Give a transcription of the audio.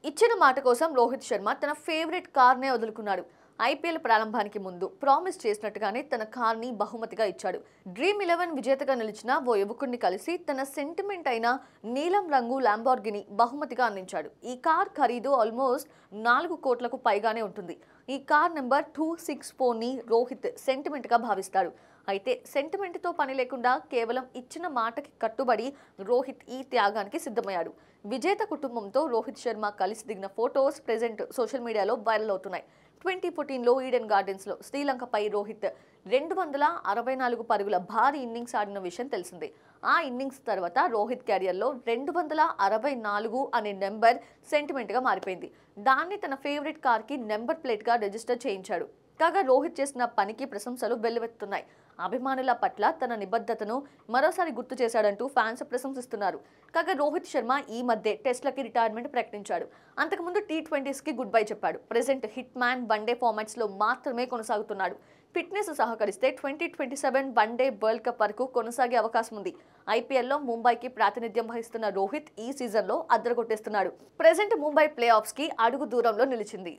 ఇచ్చిన మాట కోసం రోహిత్ శర్మ తన ఫేవరెట్ కార్నే వదులుకున్నాడు. ఐపీఎల్ ప్రారంభానికి ముందు ప్రామిస్ చేసినట్టుగానే తన కార్ని బహుమతిగా ఇచ్చాడు. డ్రీమ్11 విజేతగా నిలిచిన ఓ యువకుడిని కలిసి తన సెంటిమెంట్ అయిన నీలం రంగు ల్యాంబోర్గిని బహుమతిగా అందించాడు. ఈ కార్ ఖరీదు ఆల్మోస్ట్ 4 కోట్లకు పైగానే ఉంటుంది. ఈ కార్ నెంబర్ 264ని రోహిత్ సెంటిమెంట్ గా భావిస్తాడు. అయితే సెంటిమెంట్తో పని లేకుండా కేవలం ఇచ్చిన మాటకి కట్టుబడి రోహిత్ ఈ త్యాగానికి సిద్ధమయ్యాడు. విజేత కుటుంబంతో రోహిత్ శర్మ కలిసి దిగిన ఫోటోస్ ప్రెజెంట్ సోషల్ మీడియాలో వైరల్ అవుతున్నాయి. 2014లో ఈడెన్ గార్డెన్స్లో శ్రీలంకపై రోహిత్ 264 పరుగుల భారీ ఇన్నింగ్స్ ఆడిన విషయం తెలిసిందే. ఆ ఇన్నింగ్స్ తర్వాత రోహిత్ కెరియర్లో 264 అనే నెంబర్ సెంటిమెంట్గా మారిపోయింది. దాన్ని తన ఫేవరెట్ కార్కి నెంబర్ ప్లేట్గా రిజిస్టర్ చేయించాడు. కాగా రోహిత్ చేసిన పనికి ప్రశంసలు వెల్లువెత్తుతున్నాయి. అభిమానుల పట్ల తన నిబద్ధతను మరోసారి గుర్తు చేశాడంటూ ఫ్యాన్స్ ప్రశంసిస్తున్నారు. కాగా రోహిత్ శర్మ ఈ మధ్య టెస్ట్లకి రిటైర్మెంట్ ప్రకటించాడు. అంతకుముందు టీ20స్కి గుడ్ బై చెప్పాడు. ప్రెజెంట్ హిట్ మ్యాన్ వన్డే ఫార్మాట్స్లో మాత్రమే కొనసాగుతున్నాడు. ఫిట్నెస్ సహకరిస్తే 2027 వన్డే వరల్డ్ కప్ వరకు కొనసాగే అవకాశం ఉంది. ఐపీఎల్లో ముంబైకి ప్రాతినిధ్యం వహిస్తున్న రోహిత్ ఈ సీజన్లో అదరగొట్టేస్తున్నాడు. ప్రెజెంట్ ముంబై ప్లే ఆఫ్స్కి అడుగు దూరంలో నిలిచింది.